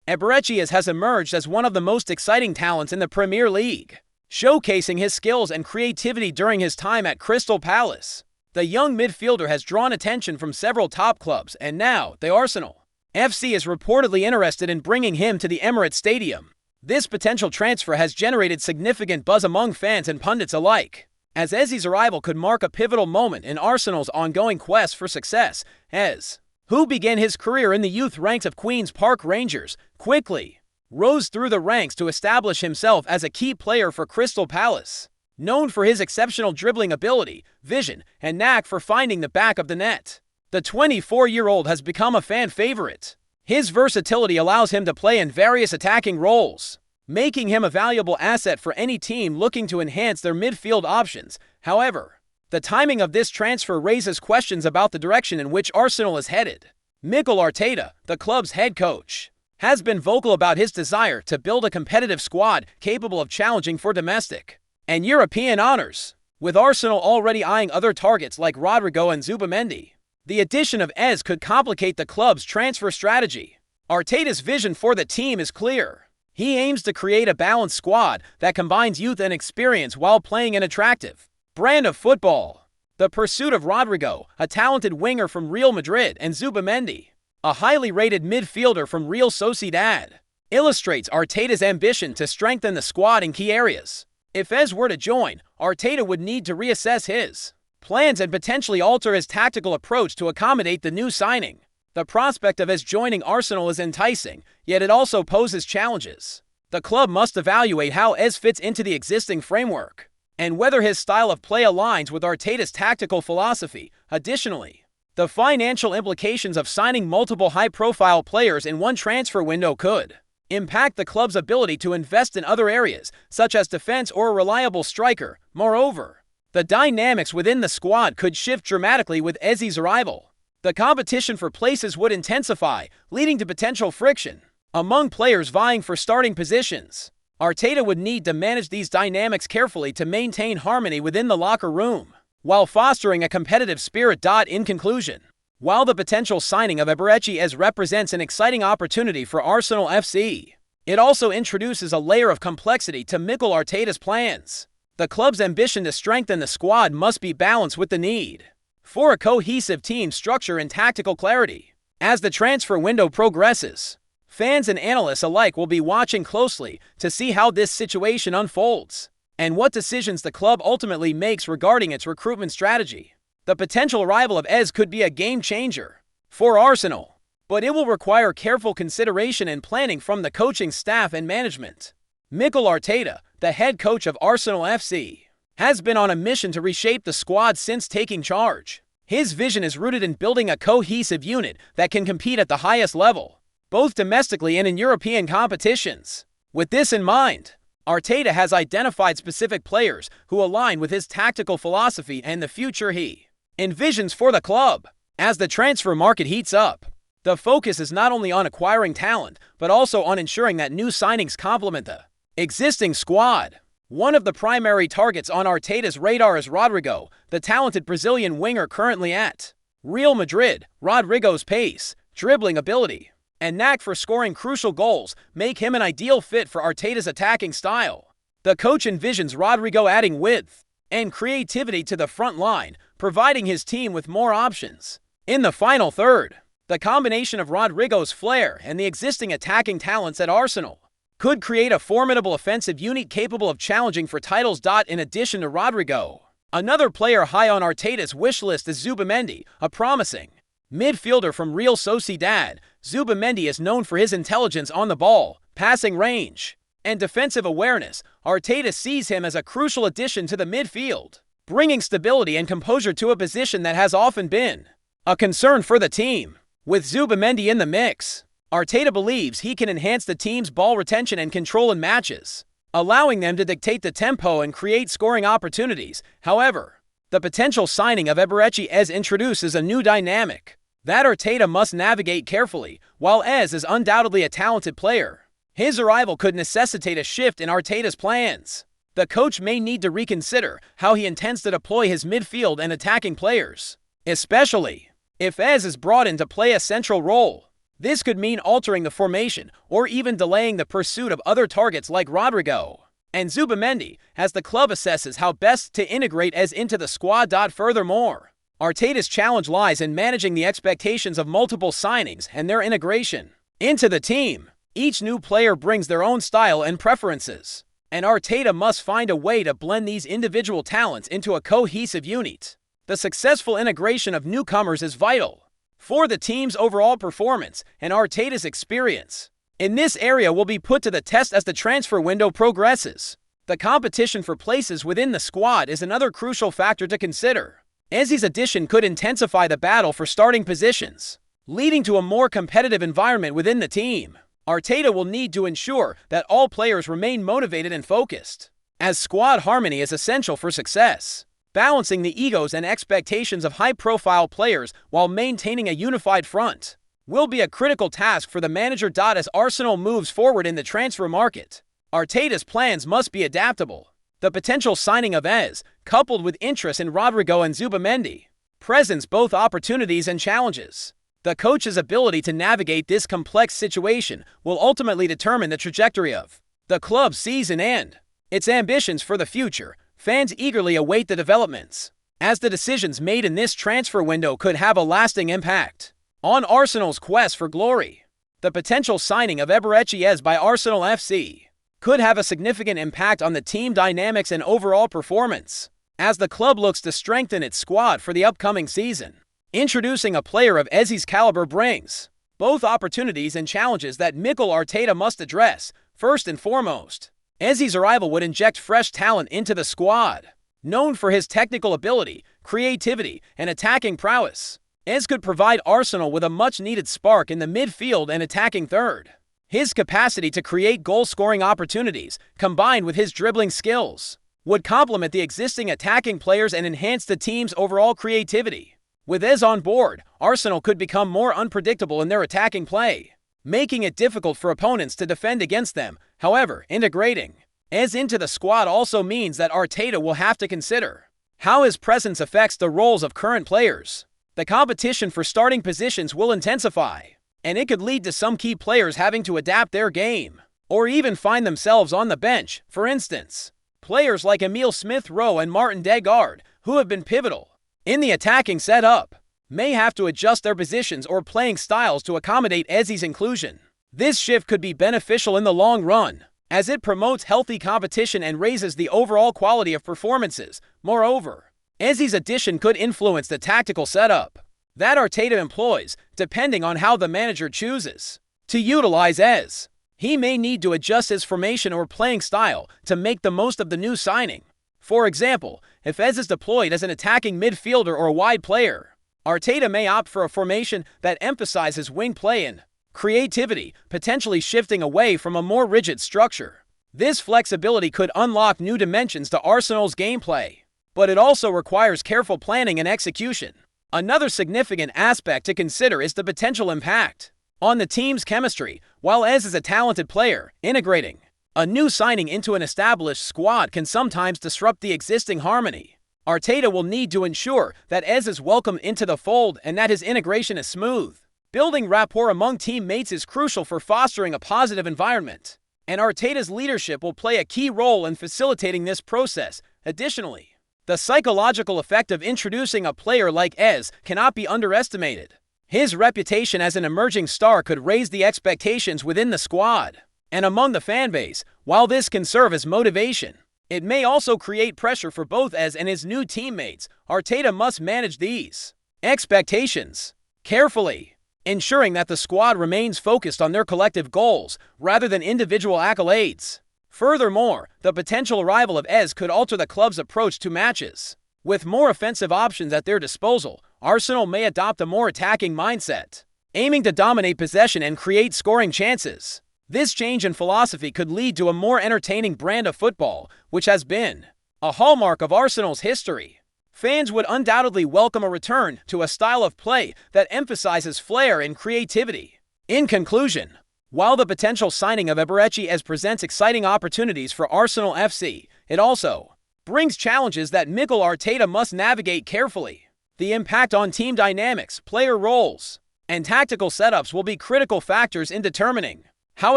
Eberechi Eze has emerged as one of the most exciting talents in the Premier League, showcasing his skills and creativity during his time at Crystal Palace. The young midfielder has drawn attention from several top clubs, and now the Arsenal FC is reportedly interested in bringing him to the Emirates Stadium. This potential transfer has generated significant buzz among fans and pundits alike, as Eze's arrival could mark a pivotal moment in Arsenal's ongoing quest for success. Eze, who began his career in the youth ranks of Queen's Park Rangers, quickly rose through the ranks to establish himself as a key player for Crystal Palace. Known for his exceptional dribbling ability, vision, and knack for finding the back of the net, the 24-year-old has become a fan favorite. His versatility allows him to play in various attacking roles, making him a valuable asset for any team looking to enhance their midfield options. However, the timing of this transfer raises questions about the direction in which Arsenal is headed. Mikel Arteta, the club's head coach, has been vocal about his desire to build a competitive squad capable of challenging for domestic and European honors, with Arsenal already eyeing other targets like Rodrygo and Zubimendi. The addition of Eze could complicate the club's transfer strategy. Arteta's vision for the team is clear. He aims to create a balanced squad that combines youth and experience while playing an attractive brand of football. The pursuit of Rodrygo, a talented winger from Real Madrid, and Zubimendi, a highly rated midfielder from Real Sociedad, illustrates Arteta's ambition to strengthen the squad in key areas. If Eze were to join, Arteta would need to reassess his plans and potentially alter his tactical approach to accommodate the new signing. The prospect of Eze joining Arsenal is enticing, yet it also poses challenges. The club must evaluate how Eze fits into the existing framework, and whether his style of play aligns with Arteta's tactical philosophy. Additionally, the financial implications of signing multiple high-profile players in one transfer window could impact the club's ability to invest in other areas, such as defense or a reliable striker. Moreover, the dynamics within the squad could shift dramatically with Eze's arrival. The competition for places would intensify, leading to potential friction among players vying for starting positions. Arteta would need to manage these dynamics carefully to maintain harmony within the locker room, while fostering a competitive spirit. In conclusion, while the potential signing of Eberechi Eze represents an exciting opportunity for Arsenal FC, it also introduces a layer of complexity to Mikel Arteta's plans. The club's ambition to strengthen the squad must be balanced with the need for a cohesive team structure and tactical clarity. As the transfer window progresses, fans and analysts alike will be watching closely to see how this situation unfolds and what decisions the club ultimately makes regarding its recruitment strategy. The potential arrival of Eze could be a game-changer for Arsenal, but it will require careful consideration and planning from the coaching staff and management. Mikel Arteta, the head coach of Arsenal FC, has been on a mission to reshape the squad since taking charge. His vision is rooted in building a cohesive unit that can compete at the highest level, both domestically and in European competitions. With this in mind, Arteta has identified specific players who align with his tactical philosophy and the future he envisions for the club. As the transfer market heats up, the focus is not only on acquiring talent, but also on ensuring that new signings complement the existing squad. One of the primary targets on Arteta's radar is Rodrygo, the talented Brazilian winger currently at Real Madrid. Rodrygo's pace, dribbling ability, and knack for scoring crucial goals make him an ideal fit for Arteta's attacking style. The coach envisions Rodrygo adding width and creativity to the front line, providing his team with more options in the final third. The combination of Rodrygo's flair and the existing attacking talents at Arsenal could create a formidable offensive unit capable of challenging for titles. In addition to Rodrygo, another player high on Arteta's wish list is Zubimendi, a promising midfielder from Real Sociedad. Zubimendi is known for his intelligence on the ball, passing range, and defensive awareness. Arteta sees him as a crucial addition to the midfield, bringing stability and composure to a position that has often been a concern for the team. With Zubimendi in the mix, Arteta believes he can enhance the team's ball retention and control in matches, allowing them to dictate the tempo and create scoring opportunities. However, the potential signing of Eberechi Eze introduces a new dynamic that Arteta must navigate carefully. While Eze is undoubtedly a talented player, his arrival could necessitate a shift in Arteta's plans. The coach may need to reconsider how he intends to deploy his midfield and attacking players, especially if Eze is brought in to play a central role. This could mean altering the formation or even delaying the pursuit of other targets like Rodrygo and Zubimendi as the club assesses how best to integrate Eze into the squad. Furthermore, Arteta's challenge lies in managing the expectations of multiple signings and their integration into the team. Each new player brings their own style and preferences, and Arteta must find a way to blend these individual talents into a cohesive unit. The successful integration of newcomers is vital for the team's overall performance, and Arteta's experience in this area will be put to the test as the transfer window progresses. The competition for places within the squad is another crucial factor to consider. Eze's addition could intensify the battle for starting positions, leading to a more competitive environment within the team. Arteta will need to ensure that all players remain motivated and focused, as squad harmony is essential for success. Balancing the egos and expectations of high-profile players while maintaining a unified front will be a critical task for the manager. As Arsenal moves forward in the transfer market, Arteta's plans must be adaptable. The potential signing of Eze, coupled with interest in Rodrygo and Zubimendi, presents both opportunities and challenges. The coach's ability to navigate this complex situation will ultimately determine the trajectory of the club's season and its ambitions for the future. Fans eagerly await the developments, as the decisions made in this transfer window could have a lasting impact on Arsenal's quest for glory. The potential signing of Eberechi Eze by Arsenal FC could have a significant impact on the team dynamics and overall performance, as the club looks to strengthen its squad for the upcoming season. Introducing a player of Eze's caliber brings both opportunities and challenges that Mikel Arteta must address. First and foremost, Eze's arrival would inject fresh talent into the squad. Known for his technical ability, creativity, and attacking prowess, Eze could provide Arsenal with a much-needed spark in the midfield and attacking third. His capacity to create goal-scoring opportunities, combined with his dribbling skills, would complement the existing attacking players and enhance the team's overall creativity. With Eze on board, Arsenal could become more unpredictable in their attacking play, making it difficult for opponents to defend against them. However, integrating Eze into the squad also means that Arteta will have to consider how his presence affects the roles of current players. The competition for starting positions will intensify, and it could lead to some key players having to adapt their game, or even find themselves on the bench. For instance, players like Emile Smith-Rowe and Martin Degaard, who have been pivotal in the attacking setup, may have to adjust their positions or playing styles to accommodate Eze's inclusion. This shift could be beneficial in the long run, as it promotes healthy competition and raises the overall quality of performances. Moreover, Eze's addition could influence the tactical setup that Arteta employs, depending on how the manager chooses to utilize Eze. He may need to adjust his formation or playing style to make the most of the new signing. For example, if Eze is deployed as an attacking midfielder or wide player, Arteta may opt for a formation that emphasizes wing play and creativity, potentially shifting away from a more rigid structure. This flexibility could unlock new dimensions to Arsenal's gameplay, but it also requires careful planning and execution. Another significant aspect to consider is the potential impact on the team's chemistry. While Eze is a talented player, integrating a new signing into an established squad can sometimes disrupt the existing harmony. Arteta will need to ensure that Eze is welcomed into the fold and that his integration is smooth. Building rapport among teammates is crucial for fostering a positive environment, and Arteta's leadership will play a key role in facilitating this process. Additionally, the psychological effect of introducing a player like Eze cannot be underestimated. His reputation as an emerging star could raise the expectations within the squad and among the fanbase. While this can serve as motivation, it may also create pressure for both Eze and his new teammates. Arteta must manage these expectations carefully, ensuring that the squad remains focused on their collective goals rather than individual accolades. Furthermore, the potential arrival of Eze could alter the club's approach to matches. With more offensive options at their disposal, Arsenal may adopt a more attacking mindset, aiming to dominate possession and create scoring chances. This change in philosophy could lead to a more entertaining brand of football, which has been a hallmark of Arsenal's history. Fans would undoubtedly welcome a return to a style of play that emphasizes flair and creativity. In conclusion, while the potential signing of Eberechi Eze presents exciting opportunities for Arsenal FC, it also brings challenges that Mikel Arteta must navigate carefully. The impact on team dynamics, player roles, and tactical setups will be critical factors in determining how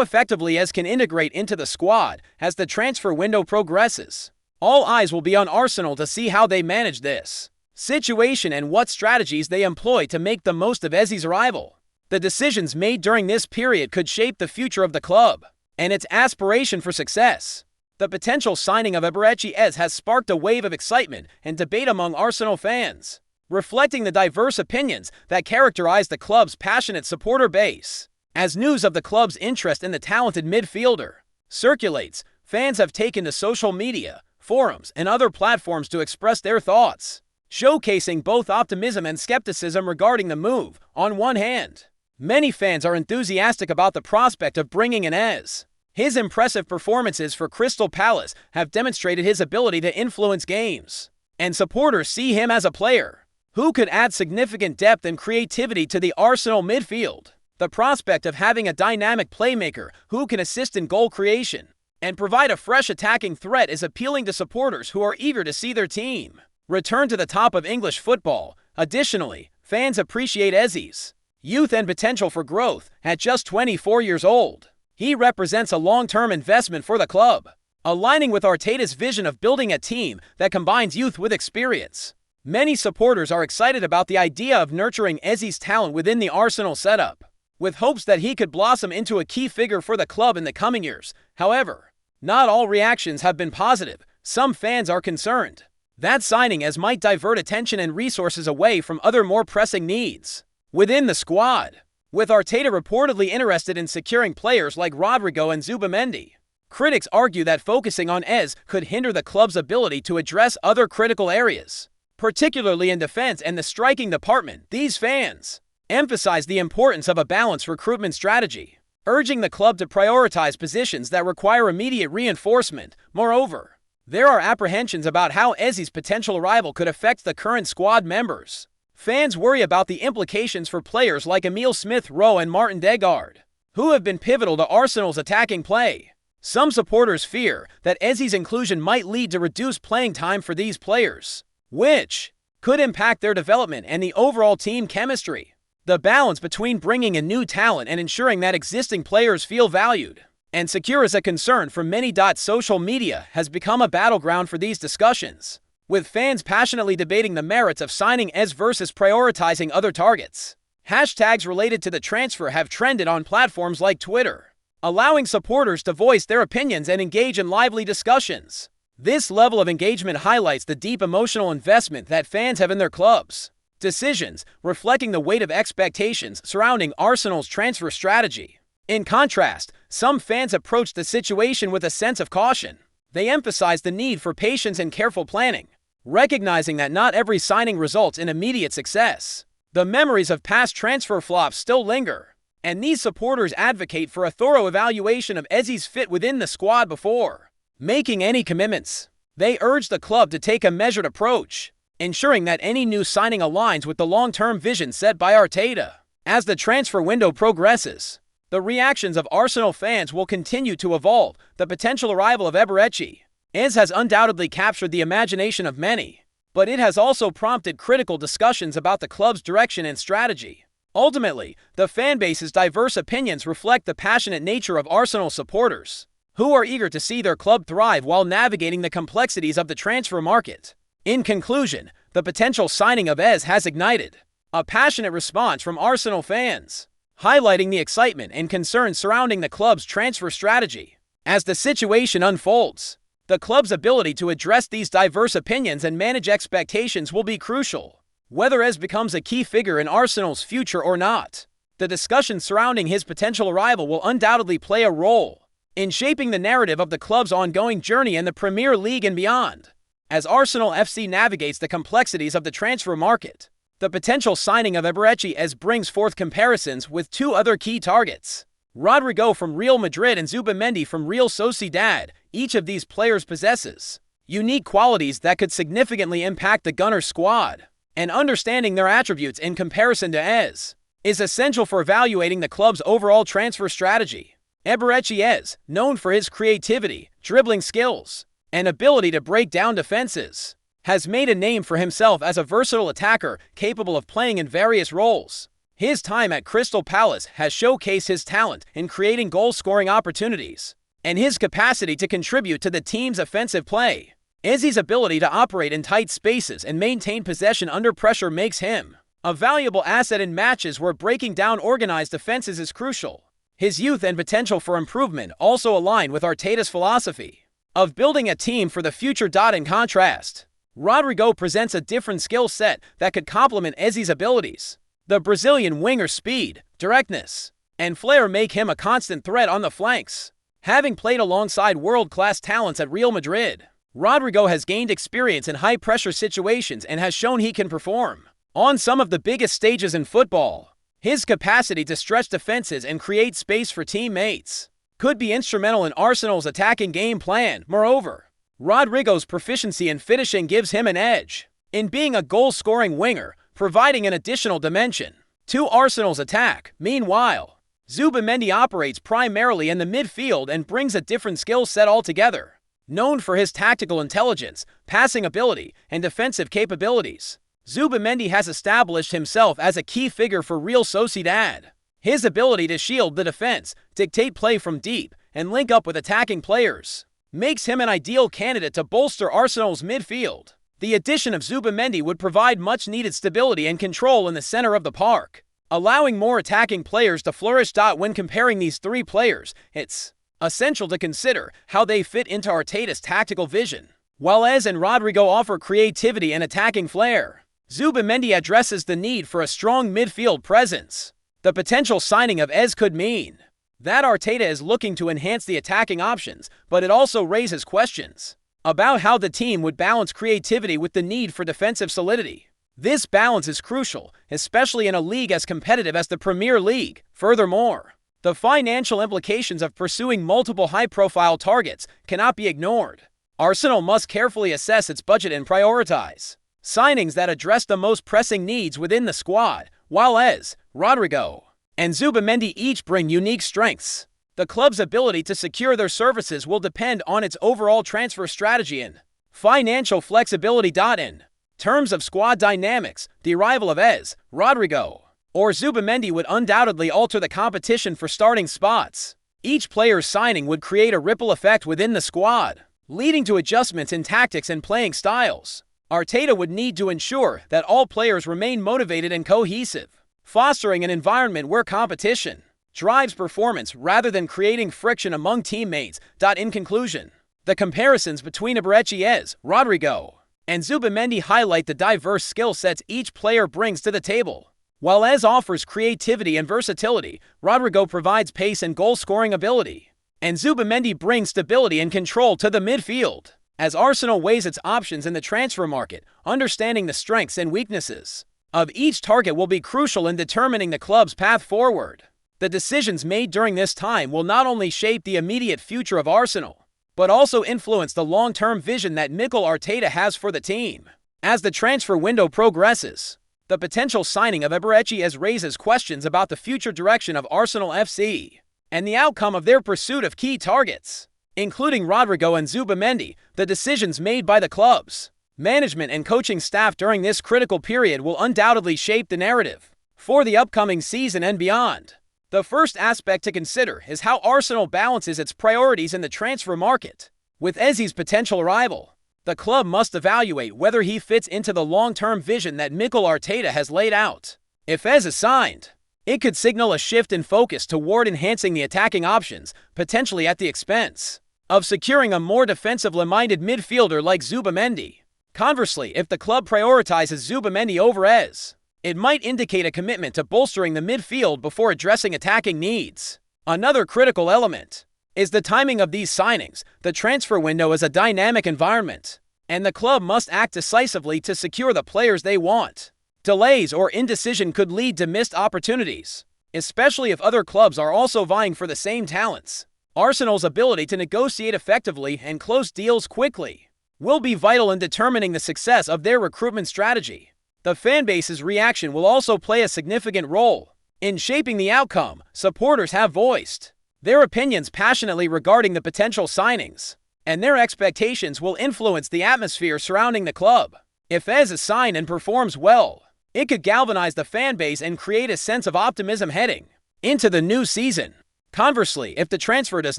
effectively Eze can integrate into the squad as the transfer window progresses. All eyes will be on Arsenal to see how they manage this situation and what strategies they employ to make the most of Eze's arrival. The decisions made during this period could shape the future of the club and its aspiration for success. The potential signing of Eberechi Eze has sparked a wave of excitement and debate among Arsenal fans, reflecting the diverse opinions that characterize the club's passionate supporter base. As news of the club's interest in the talented midfielder circulates, fans have taken to social media, forums, and other platforms to express their thoughts, showcasing both optimism and skepticism regarding the move. On one hand, many fans are enthusiastic about the prospect of bringing in Eze. His impressive performances for Crystal Palace have demonstrated his ability to influence games, and supporters see him as a player who could add significant depth and creativity to the Arsenal midfield. The prospect of having a dynamic playmaker who can assist in goal creation and provide a fresh attacking threat is appealing to supporters who are eager to see their team return to the top of English football. Additionally, fans appreciate Eze's youth and potential for growth. At just 24 years old, he represents a long-term investment for the club, aligning with Arteta's vision of building a team that combines youth with experience. Many supporters are excited about the idea of nurturing Eze's talent within the Arsenal setup, with hopes that he could blossom into a key figure for the club in the coming years. However, not all reactions have been positive. Some fans are concerned that signing Eze might divert attention and resources away from other more pressing needs within the squad, with Arteta reportedly interested in securing players like Rodrygo and Zubimendi. Critics argue that focusing on Eze could hinder the club's ability to address other critical areas, particularly in defense and the striking department. These fans emphasize the importance of a balanced recruitment strategy, urging the club to prioritize positions that require immediate reinforcement. Moreover, there are apprehensions about how Eze's potential arrival could affect the current squad members. Fans worry about the implications for players like Emile Smith-Rowe and Martin Degaard, who have been pivotal to Arsenal's attacking play. Some supporters fear that Eze's inclusion might lead to reduced playing time for these players, which could impact their development and the overall team chemistry. The balance between bringing in new talent and ensuring that existing players feel valued and secure is a concern for many. Social media has become a battleground for these discussions, with fans passionately debating the merits of signing Eze versus prioritizing other targets. Hashtags related to the transfer have trended on platforms like Twitter, allowing supporters to voice their opinions and engage in lively discussions. This level of engagement highlights the deep emotional investment that fans have in their clubs decisions, reflecting the weight of expectations surrounding Arsenal's transfer strategy. In contrast, some fans approach the situation with a sense of caution. They emphasize the need for patience and careful planning, recognizing that not every signing results in immediate success. The memories of past transfer flops still linger, and these supporters advocate for a thorough evaluation of Eze's fit within the squad before making any commitments. They urge the club to take a measured approach, ensuring that any new signing aligns with the long-term vision set by Arteta. As the transfer window progresses, the reactions of Arsenal fans will continue to evolve. The potential arrival of Eberechi Eze has undoubtedly captured the imagination of many, but it has also prompted critical discussions about the club's direction and strategy. Ultimately, the fanbase's diverse opinions reflect the passionate nature of Arsenal supporters, who are eager to see their club thrive while navigating the complexities of the transfer market. In conclusion, the potential signing of Eze has ignited a passionate response from Arsenal fans, highlighting the excitement and concerns surrounding the club's transfer strategy. As the situation unfolds, the club's ability to address these diverse opinions and manage expectations will be crucial. Whether Eze becomes a key figure in Arsenal's future or not, the discussion surrounding his potential arrival will undoubtedly play a role in shaping the narrative of the club's ongoing journey in the Premier League and beyond. As Arsenal FC navigates the complexities of the transfer market, the potential signing of Eberechi Eze brings forth comparisons with two other key targets: Rodrygo from Real Madrid and Zubimendi from Real Sociedad. Each of these players possesses unique qualities that could significantly impact the Gunners squad, and understanding their attributes in comparison to Eze is essential for evaluating the club's overall transfer strategy. Eberechi Eze, known for his creativity, dribbling skills, and ability to break down defenses, has made a name for himself as a versatile attacker capable of playing in various roles. His time at Crystal Palace has showcased his talent in creating goal-scoring opportunities and his capacity to contribute to the team's offensive play. Eze's ability to operate in tight spaces and maintain possession under pressure makes him a valuable asset in matches where breaking down organized defenses is crucial. His youth and potential for improvement also align with Arteta's philosophy of building a team for the future. In contrast, Rodrygo presents a different skill set that could complement Eze's abilities. The Brazilian winger's speed, directness, and flair make him a constant threat on the flanks. Having played alongside world-class talents at Real Madrid, Rodrygo has gained experience in high-pressure situations and has shown he can perform on some of the biggest stages in football. His capacity to stretch defenses and create space for teammates could be instrumental in Arsenal's attacking game plan. Moreover, Rodrygo's proficiency in finishing gives him an edge in being a goal-scoring winger, providing an additional dimension to Arsenal's attack. Meanwhile, Zubimendi operates primarily in the midfield and brings a different skill set altogether. Known for his tactical intelligence, passing ability, and defensive capabilities, Zubimendi has established himself as a key figure for Real Sociedad. His ability to shield the defense, dictate play from deep, and link up with attacking players makes him an ideal candidate to bolster Arsenal's midfield. The addition of Zubimendi would provide much-needed stability and control in the center of the park, allowing more attacking players to flourish. When comparing these three players, it's essential to consider how they fit into Arteta's tactical vision. While Eze and Rodrygo offer creativity and attacking flair, Zubimendi addresses the need for a strong midfield presence. The potential signing of Eze could mean that Arteta is looking to enhance the attacking options, but it also raises questions about how the team would balance creativity with the need for defensive solidity. This balance is crucial, especially in a league as competitive as the Premier League. Furthermore, the financial implications of pursuing multiple high-profile targets cannot be ignored. Arsenal must carefully assess its budget and prioritize signings that address the most pressing needs within the squad. While Eze, Rodrygo, and Zubimendi each bring unique strengths, the club's ability to secure their services will depend on its overall transfer strategy and financial flexibility. In terms of squad dynamics, the arrival of Eze, Rodrygo, or Zubimendi would undoubtedly alter the competition for starting spots. Each player's signing would create a ripple effect within the squad, leading to adjustments in tactics and playing styles. Arteta would need to ensure that all players remain motivated and cohesive, fostering an environment where competition drives performance rather than creating friction among teammates. In conclusion, the comparisons between Eberechi Eze, Rodrygo, and Zubimendi highlight the diverse skill sets each player brings to the table. While Eze offers creativity and versatility, Rodrygo provides pace and goal-scoring ability, and Zubimendi brings stability and control to the midfield. As Arsenal weighs its options in the transfer market, understanding the strengths and weaknesses of each target will be crucial in determining the club's path forward. The decisions made during this time will not only shape the immediate future of Arsenal, but also influence the long-term vision that Mikel Arteta has for the team. As the transfer window progresses, the potential signing of Eberechi Eze raises questions about the future direction of Arsenal FC and the outcome of their pursuit of key targets, including Rodrygo and Zubimendi. The decisions made by the club's management and coaching staff during this critical period will undoubtedly shape the narrative for the upcoming season and beyond. The first aspect to consider is how Arsenal balances its priorities in the transfer market. With Eze's potential arrival, the club must evaluate whether he fits into the long-term vision that Mikel Arteta has laid out. If Eze is signed, it could signal a shift in focus toward enhancing the attacking options, potentially at the expense of securing a more defensively-minded midfielder like Zubimendi. Conversely, if the club prioritizes Zubimendi over Eze, it might indicate a commitment to bolstering the midfield before addressing attacking needs. Another critical element is the timing of these signings. The transfer window is a dynamic environment, and the club must act decisively to secure the players they want. Delays or indecision could lead to missed opportunities, especially if other clubs are also vying for the same talents. Arsenal's ability to negotiate effectively and close deals quickly will be vital in determining the success of their recruitment strategy. The fanbase's reaction will also play a significant role in shaping the outcome. Supporters have voiced their opinions passionately regarding the potential signings, and their expectations will influence the atmosphere surrounding the club. If Eze is signed and performs well, It could galvanize the fan base and create a sense of optimism heading into the new season. Conversely, if the transfer does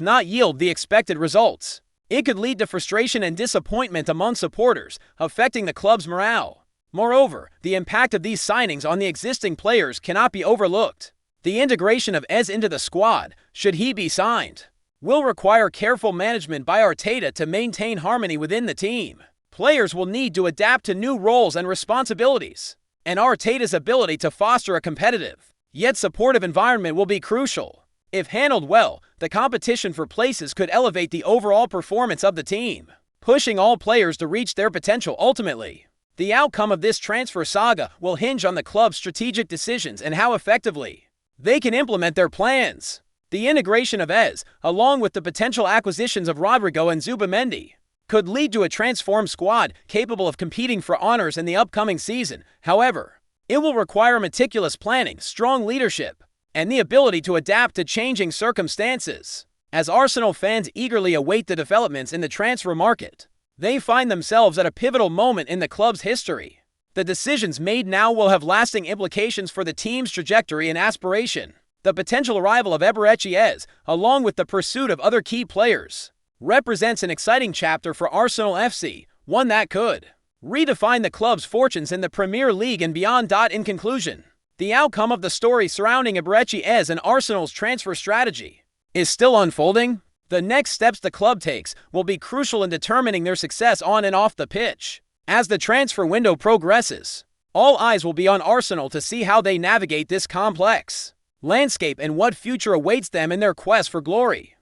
not yield the expected results, it could lead to frustration and disappointment among supporters, affecting the club's morale. Moreover, the impact of these signings on the existing players cannot be overlooked. The integration of Eze into the squad, should he be signed, will require careful management by Arteta to maintain harmony within the team. Players will need to adapt to new roles and responsibilities, and Arteta's ability to foster a competitive, yet supportive environment will be crucial. If handled well, the competition for places could elevate the overall performance of the team, pushing all players to reach their potential ultimately. The outcome of this transfer saga will hinge on the club's strategic decisions and how effectively they can implement their plans. The integration of Eze, along with the potential acquisitions of Rodrygo and Zubimendi, could lead to a transformed squad capable of competing for honors in the upcoming season. However, it will require meticulous planning, strong leadership, and the ability to adapt to changing circumstances. As Arsenal fans eagerly await the developments in the transfer market, they find themselves at a pivotal moment in the club's history. The decisions made now will have lasting implications for the team's trajectory and aspiration. The potential arrival of Eberechi Eze, along with the pursuit of other key players, represents an exciting chapter for Arsenal FC, one that could redefine the club's fortunes in the Premier League and beyond. In conclusion, the outcome of the story surrounding Eberechi Eze and Arsenal's transfer strategy is still unfolding. The next steps the club takes will be crucial in determining their success on and off the pitch. As the transfer window progresses, all eyes will be on Arsenal to see how they navigate this complex landscape and what future awaits them in their quest for glory.